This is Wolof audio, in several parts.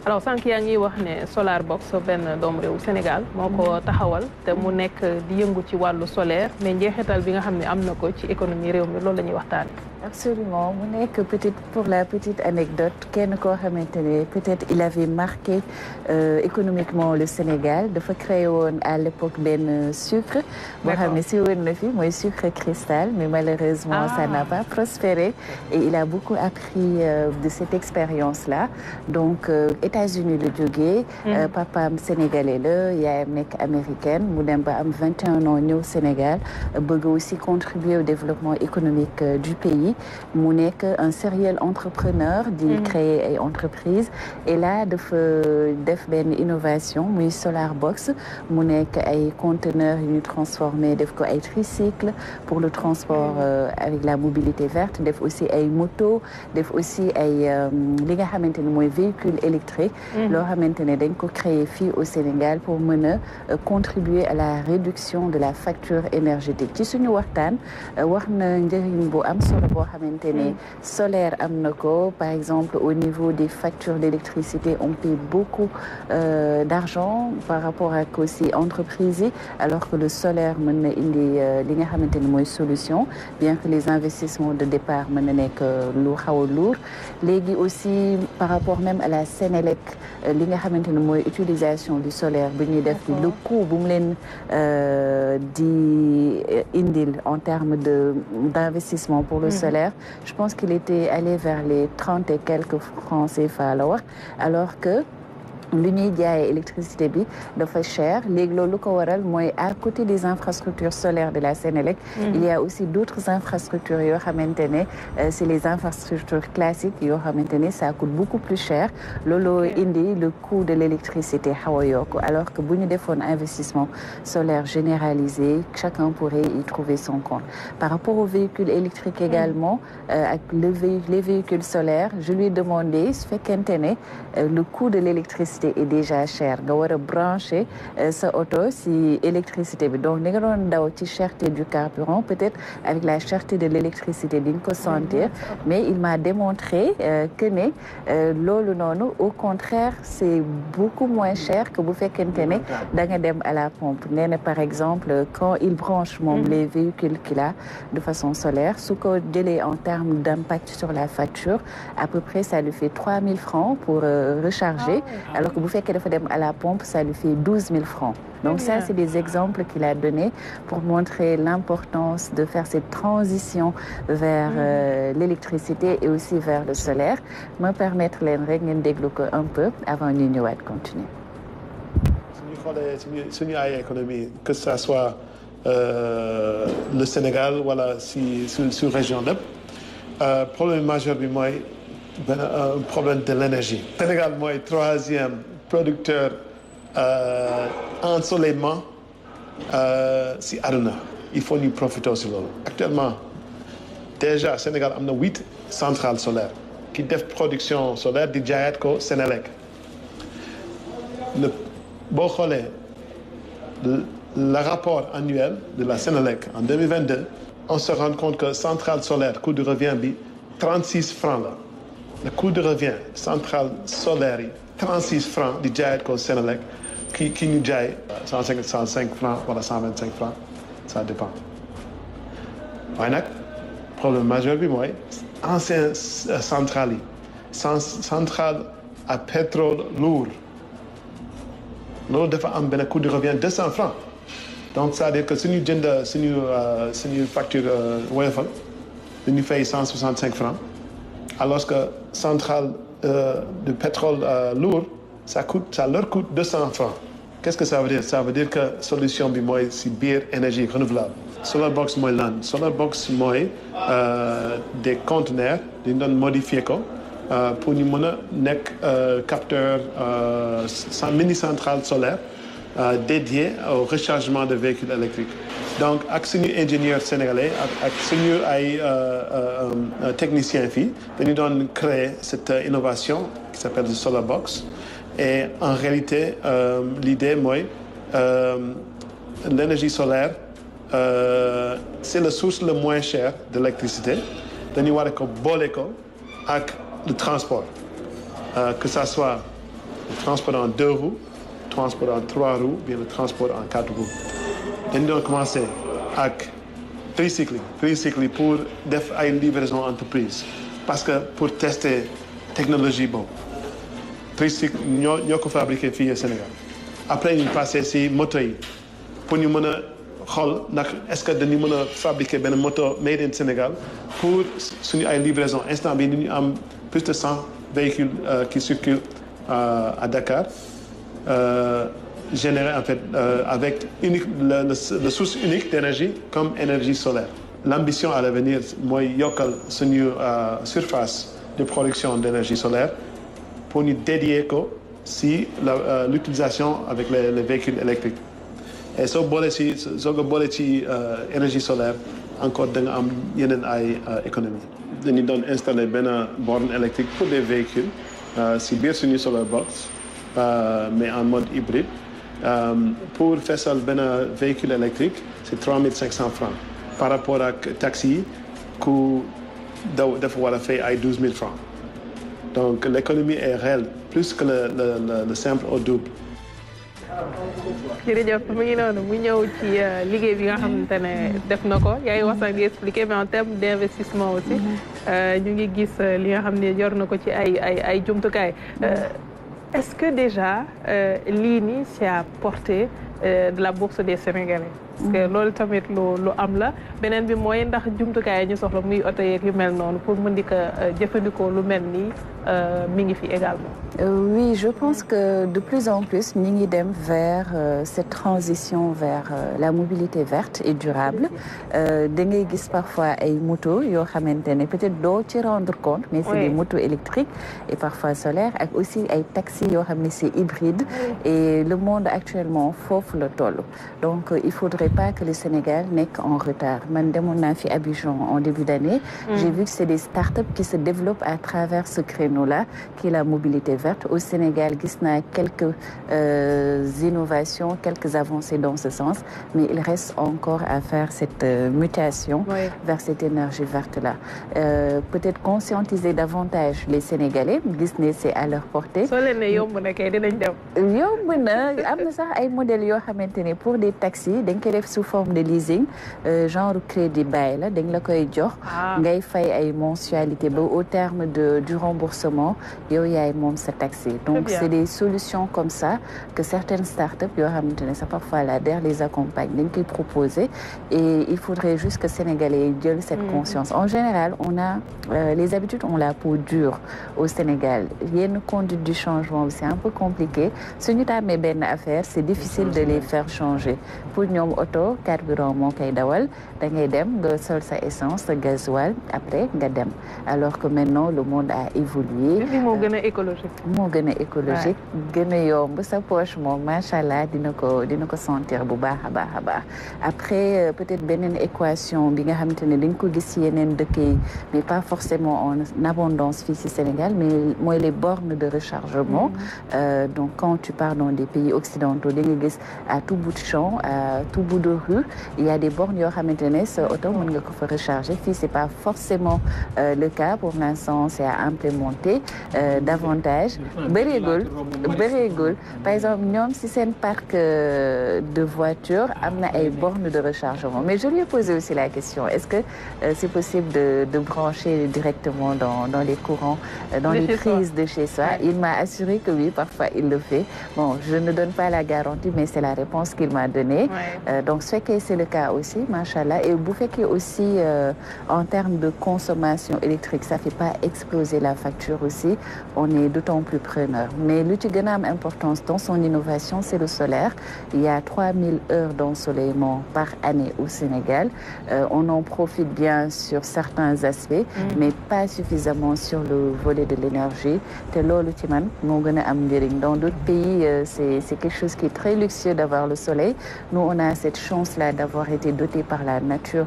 alors sànq yaa ngi wax ne Solar Box benn doomu réew Sénégal moo ko taxawal te mu nekk di yëngu ci wàllu solaire mais njeexital bi nga xam ne am na ko ci économie réew mi loolu la ñuy waxtaan. Absolument mu nekk pour la petite anecdote kenn koo xamante ne peut-être il avait marqué économiquement le Sénégal dafa créé woon à l'époque benn sucre boo xam ne si woon na fi mooy sucre cristal mais malheureusement ça n'a pas prospéré et il a beaucoup appris de cette expérience-là donc États-Unis la jógee papaam sénégalais la yaayam nekk américaine mu dem ba am 21 ans ñëw Sénégal bëgg aussi contribuer au développement économique du pays mu nekk un serial entrepreneur di créer ay entreprises et là dafa def benn innovation muy Solar Box mu nekk ay conteneurs yu ñu transformé def ko ay tricycle pour le transport avec la mobilité verte def aussi ay moto def aussi ay li nga xamante ne mooy véhicule électrique loo xamante ne dañ ko créer fii au Sénégal pour mën a contribuer à la réduction de la facture énergétique ci suñu waxtaan wax na njëriñ bu am solo boo xamante ne solaire am na ko par exemple au niveau des factures d'électricité on paie beaucoup d'argent par rapport ak aussi entreprises yi alors que le solaire mën na indi li nga xamante ne mooy solution bien que les investissements de départ mën na nekk lu xaw a lourd léegi aussi par rapport même à la Sénélec li nga xamante ne mooy utilisation du solaire bu ñuy def le coût bu mu leen di indil en termes d'investissement pour le solaire je pense qu'il était allé vers les 30 et quelques francs CFA la wax alors que lu ñuy jaayee électricité bi dafa cher léegi loolu lu ko waral mooy à côté des infrastructures solaires de la Sénélec il y a aussi d'autres infrastructures yoo xamante ne c'est les infrastructures classiques yoo xamante ne ça coûte beaucoup plus cher looloo indi le coût de l'électricité xaw a yokku alors que bu ñu defoon investissement solaire généralisé chacun pourrait y trouver son compte par rapport aux véhicules électriques également ak les véhicules solaires je lui ai demandé su fekkente ne le coût de l'électricité est déjà cher nga war a brancher sa auto si électricité bi donc ni nga doon daw ci cherté du carburant peut-être avec la cherté de l'électricité di nga ko sentir mais il m'a démontré que ne loolu noonu au contraire c'est beaucoup moins cher que bu fekkente ne da nga dem à la pompe nee na par exemple quand il branche moom les véhicules qu'il a de façon solaire su ko jëlee en termes d'impact sur la facture à peu près ça lui fait 3000 francs pour recharger alors que bu fekkee dafa dem à la pompe ça lui fait 12 000 francs donc ça c'est des exemples qu'il a donnés pour montrer l'importance de faire cette transition vers l'électricité et aussi vers le solaire me permettre leen rek ngeen déglu ko un peu avant ñu ñëwaat continuer suñu xoolee suñu ay économie que ça soit le Sénégal wala si sur région lépp problème majeur bi mooy un problème de l'énergie. Sénégal mooy troisième producteur ensoleillement si àdduna il faut ñu profiter si loolu. Actuellement déjà Sénégal am na 8 centrales solaires qui def production solaire di jaayaat ko Sénélec boo xoolee le rapport annuel de la Sénélec en 2022 on se rend compte que centrale solaire coût de revient bi 36 francs la. Le coût de revient centrale solaire yi 36 francs di jaayaat ko Sénélec ki ñu jaay 105 francs wala 125 francs ça dépend waaye nag problème majeur bi mooy ancien centrale yi centrale à pétrole lourd loolu dafa am benn coût de revient 200 francs donc c'est-à-dire que suñu jënd suñu facture Woyofal dañu fay 165 francs alors que centrale de pétrole lourd ça leur coûte 200 francs qu'est-ce que ça veut dire ça veut dire que solution bi mooy si biir énergie renouvelable Solar Box mooy lan Solar Box mooy des conteneurs dañu doon modifier ko pour ñu mën a nekk capteur mini centrale solaire dédié au rechargement de véhicules électriques donc ak suñu ingénieur sénégalais ak suñu ay technicien fii dañu doon créer cette innovation qui s'appelle le Solar Box et en réalité l'idée mooy l'énergie solaire c'est la source le moins chère d'électricité dañu war a ko boole ko ak le transport que ça soit le transport en 2 roues, le transport en 3 roues, bien le transport en 4 roues. dañ doon commencé ak tricycle pour def ay livraison entreprise parce que pour tester technologie boobu tricycle ñoo ko fabriqué fii au Sénégal après ñu passé si moto yi pour ñu mën a xool ndax est-ce que dañu mën a fabriquer benn moto made in Sénégal pour suñu ay livraison instant bi ñu am plus de 100 véhicules qui circulent à Dakar généré en fait avec le source unique d'énergie comme énergie solaire. L'ambition à l'avenir mooy yokkal suñu surface de production d'énergie solaire pour ñu dédier ko si l'utilisation avec les véhicules électriques. Et soo ko boole ci énergie solaire encore da nga am yeneen ay économie. dañu doon installer benn borne électrique pour des véhicules si biir suñu solar box mais en mode hybride. Pour feesal benn véhicule électrique c'est 3500 francs par rapport ak taxi yi ku dafa war a fay ay 12 000 francs donc l'économie est réelle plus que le simple au double. jërëjëf mu ngi noonu mu ñëw ci liggéey bi nga xamante ne def na ko yaa ngi wax sax di expliquer mais en termes d'investissement aussi ñu ngi gis li nga xam ne yor na ko ci ay jumtukaay. Est-ce que déjà lii nii c'est à portée de la bourse des Sénégalais parce que loolu tamit lu am la beneen bi mooy ndax jumtukaay yi ñu soxla muy oto yeeg yu mel noonu pour mën di ko jëfandikoo lu mel nii mi ngi fi également. Oui, je pense que de plus en plus ñi ngi dem vers cette transition vers la mobilité verte et durable da ngay gis parfois ay motos yoo xamante ne peut-être doo ci rendre compte mais c'est des motos électriques et parfois solaires ak aussi ay taxis yoo xam ne c'est hybride et le monde actuellement foofu la toll donc il faudrait pas que le Sénégal nekk en retard man demoon naa fi Abidjan en début d'année j'ai vu que c'est des startups qui se développent à travers ce créneau-là qui est la mobilité verte au Sénégal gis naa quelques innovations quelques avancées dans ce sens mais il reste encore à faire cette mutation vers cette énergie verte-là peut-être conscientiser davantage les Sénégalais gis ne c'est à leur portée. soo leen ne yomb na kay dinañ dem. yomb na am na sax ay modèles yoo xamante ne pour des taxis dañ koy def sous forme de leasing genre crédit bail la dañ la koy jox. ngay fay ay mensualité ba au terme du remboursement yow yaay moom sa taxi. donc c'est des solutions comme ça que certaines startups yoo xamante ne ça parfois la DER les accompagne dañ koy proposer et il faudrait juste que Sénégalais yi jël cette conscience. En général on a les habitudes ont la peau dure au Sénégal yenn conduite du changement c'est un peu compliqué suñu tàmmee benn affaire c'est difficile de les faire changer pour ñoom auto carburant moo koy dawal da ngay dem nga sol sa essence sa gasoil après nga dem alors que maintenant le monde a évolué. moo gën a écologique. moo gën a écologique gën a yomb sa poche moom macha allah dina ko sentir bu baax a baax après peut-être beneen équation bi nga xamante ne dañ ko gis yeneen dëkk yi mais pas forcément en abondance fii ci Sénégal mais mooy les bornes de rechargement donc quand tu pars dans des pays occidentaux da nga gis à tout bout de champ à tout bout de rue il y a des bornes yoo xamante ne sa auto mën nga ko fa recharger fii c'est pas forcément le cas pour l'instant c'est à implémenter davantage bëreegul par exemple ñoom si seen parc de voitures am na ay bornes de rechargement mais je lui ai posé aussi la question est-ce que c'est possible de brancher directement dans les courants dans les prises de chez soi il m'a assuré que oui parfois il le fait bon je ne donne pas la garantie mais c'est la réponse qu'il m'a donnée donc su fekkee c'est le cas aussi machallah et bu fekkee aussi en termes de consommation électrique ça fait pas exploser la facture aussi on est d'autant plus preneur mais lu ci gën a am importance dans son innovation c'est le solaire il y a 3000 heures d'ensoleillement par année au Sénégal on en profite bien sur certains aspects mais pas suffisamment sur le volet de l'énergie te loolu ci man moo gën a am njëriñ dans d'autres pays c'est quelque chose qui est très luxueux d'avoir le soleil nous on a cette cette chance-là d'avoir été doté par la nature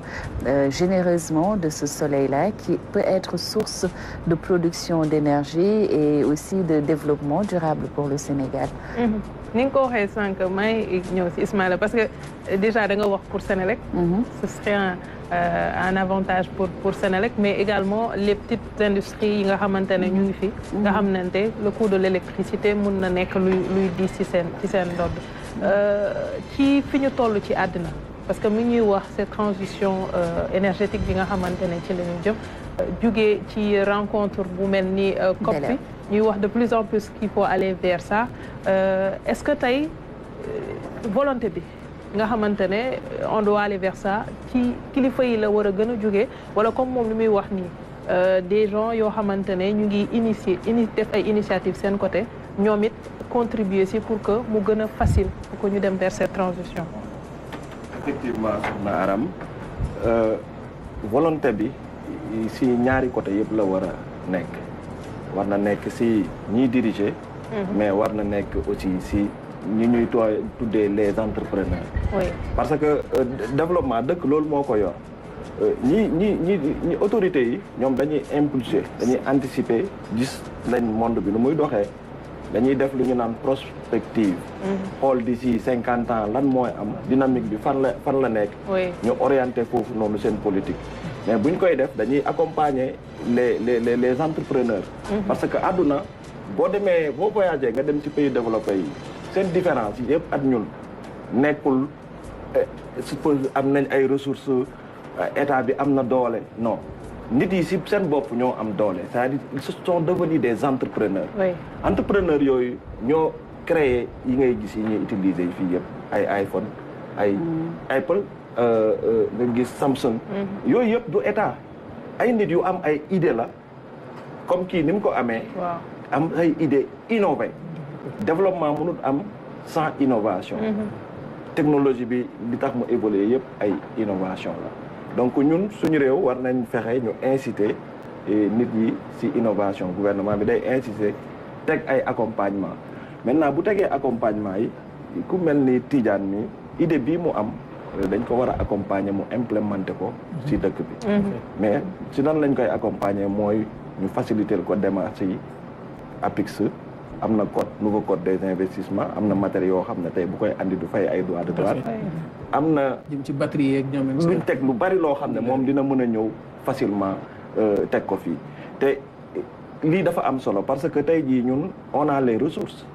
généreusement de ce soleil-là qui peut être source de production d'énergie et aussi de développement durable pour le Sénégal. ni nga ko waxee sànq may ñëw si Ismaïla parce que déjà da nga wax pour Sénélec. ce serait un avantage pour Sénélec mais également les petites industries yi nga xamante ne ñu ngi fi. nga xamante le coût de l'électricité mun na nekk luy diis ci seen ndodd ci fi ñu toll ci àddina parce que mi ñuy wax cette transition énergétique bi nga xamante ne ci la ñu jëm jugee ci rencontre bu mel ni COP bi ñuy wax de plus en plus qu'il faut aller vers ça est-ce que tey volonté bi nga xamante ne on doit aller vers ça ci kilifa yi la war a gën a jugee wala comme moom li muy wax nii des gens yoo xamante ne ñu ngi def ay initiatives seen côté ñoom it contribuer si pour que mu gën a facile pour que ñu dem vers cette transition. Effectivement soxna Aram volonté bi si ñaari côté yëpp la war a nekk war na nekk si ñiy diriger. mais war na nekk aussi si ñi ñuy tuddee les entrepreneurs. oui parce que développement dëkk loolu moo ko yor ñi autorités yi ñoom dañuy impulser dañuy anticiper gis lañ monde bi nu muy doxee dañuy def lu ñu naan prospective. xool d'ici 50 ans lan mooy am dynamique bi fan la nekk. ñu orienté foofu noonu seen politique. mais bu ñu koy def dañuy accompagner les entrepreneurs. parce que àdduna boo voyagé nga dem ci pays développé yi seen différence yi yëpp ak ñun nekkul am nañ ay ressources état bi am na doole non nit yi si seen bopp ñoo am doole c'est-à-dire ils sont devenus des entrepreneurs. entrepreneurs yooyu ñoo créé yi ngay gis yi ñuy utiliser fii yëpp ay iPhone ay Apple nga gis Samsung. yooyu yëpp du état ay nit yu am ay idée la comme kii ni mu ko amee. am ay idée innové développement mënul am sans innovation. technologie bi li tax mu évoluer yëpp ay innovation la donc ñun suñu réew war nañ fexe ñu inciter nit yi ci innovation gouvernement bi day inciter teg ay accompagnement maintenant bu tegee accompagnement yi ku mel ni Tidiane mi idée bii mu am dañ ko war a accompagner mu implémenter ko ci dëkk bi mais ci nan lañ koy accompagner mooy ñu faciliter ko démarche yi APIX am na nouveau code des investissements am na matériaux yoo xam ne tey bu koy andi du fay ay droits de douane am na jëm ci batterie yeeg ñoom luñ teg lu bari loo xam ne moom dina mën a ñëw facilement teg ko fii te lii dafa am solo parce que tey jii ñun on a les ressources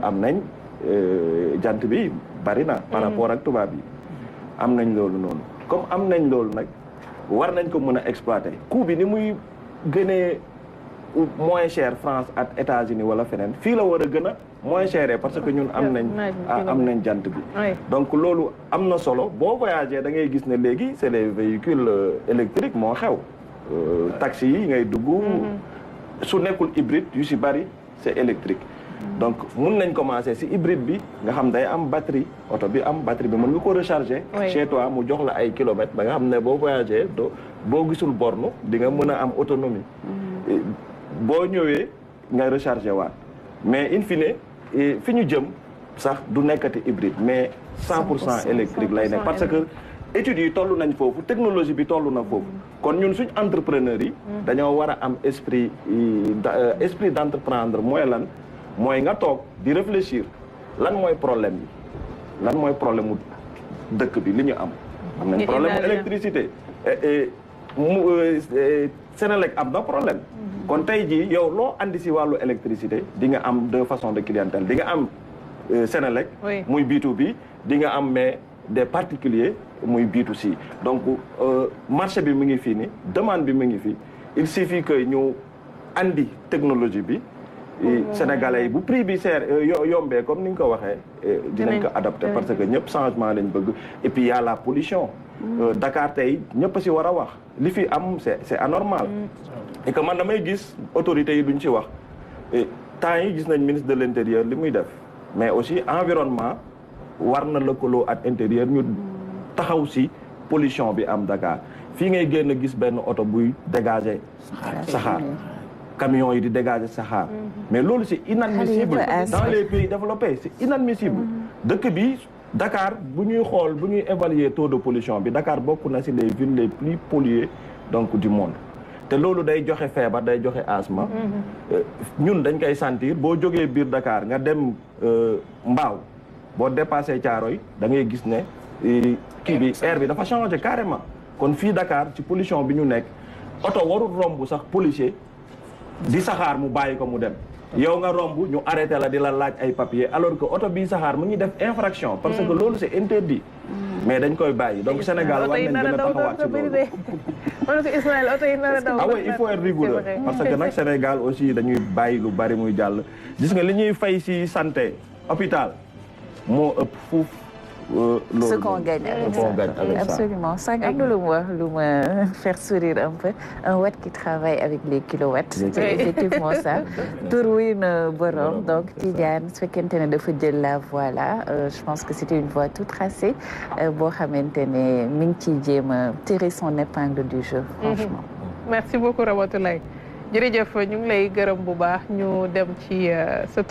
am nañ jant bi bari na par rapport ak tubaab yi am nañ loolu noonu comme am nañ loolu nag war nañ ko mën a exploiter coût bi ni muy gënee moins cher France ak États-Unis wala feneen fii la war a gën a moins cher parce que ñun am nañ jant bi donc loolu am na solo boo voyagé da ngay gis ne léegi c'est les véhicules électriques moo xew taxi yi ngay dugg su nekkul hybride yu si bari c'est électrique donc mun nañ commencer si hybride bi nga xam day am batterie oto bi am batterie bi mën nga ko recharger chez toi mu jox la ay kilomètres ba nga xam ne boo voyagé boo gisul borne di nga mën a am autonomie boo ñëwee nga recharger waat mais in fine fi ñu jëm sax du nekkati hybride mais 100% électrique lay nekk parce que études yi toll nañ foofu technologie bi toll na foofu kon ñun suñ entrepreneurs yi dañoo war a am esprit d'entreprendre mooy lan mooy nga toog di réfléchir lan mooy problème yi lan mooy problème mu dëkk bi li ñu am nañ problème mu électricité Sénélec am na problème kon tey jii yow loo andi si wàllu électricité di nga am deux façons de clientèle di nga am Sénélec muy B2B di nga am mais des particuliers muy B2C donc marché bi mu ngi fii ni demande bi mu ngi fii il suffit que ñu andi technologie bi sénégalais yi bu prix bi seer yombee comme ni nga ko waxee dinañ ko adapté parce que ñëpp changement lañ bëgg et puis y a la pollution Dakar tey ñëpp si war a wax li fi am c'est anormal et que man damay gis autorités yi duñ ci wax temps yi gis nañ ministre de l'intérieur li muy def mais aussi environnement war na lëkkaloo ak intérieur ñu taxaw si pollution bi am Dakar fii ngay génn gis benn oto buy dégager saxaar camions yi di dégager saxaar mais loolu c'est inadmissible dans les pays développés c'est inadmissible dëkk bi Dakar bu ñuy xool bu ñuy évaluer taux de pollution bi Dakar bokk na ci les villes les plus polluées donc du monde te loolu day joxe feebar day joxe asthme ñun dañ koy sentir boo jógee biir Dakar nga dem Mbao boo dépassé Thiaroye da ngay gis ne kii bi air bi dafa changé carrément kon fii Dakar ci pollution bi ñu nekk oto warul romb sax policier di saxaar mu bàyyi ko mu dem yow nga romb ñu arrêté la di la laaj ay papier alors que oto bii saxaar mu ngi def infraction parce que loolu c'est interdit mais dañ koy bàyyi donc Sénégal war nañ gën a taxawaat ci loolu ah oui il faut être rigoureux parce que nag Sénégal aussi dañuy bàyyi lu bari muy jàll gis nga li ñuy fay ci santé hôpital moo ëpp fuuf ce qu'on gagne avec ça. Absolument. Ça am na lu me faire sourire un peu. Un watt qui travaille avec les kilowatts. C'est effectivement ça. Tur wuy na borom donc Tidiane su fekkente ne dafa jël la voie là je pense que c'était une voie tout tracée boo xamante ne mi ngi ciy jéem a tirer son épingle du jeu franchement. Merci beaucoup Ramatoulaye jërëjëf ñu ngi lay gërëm bu baax ñu dem ci sa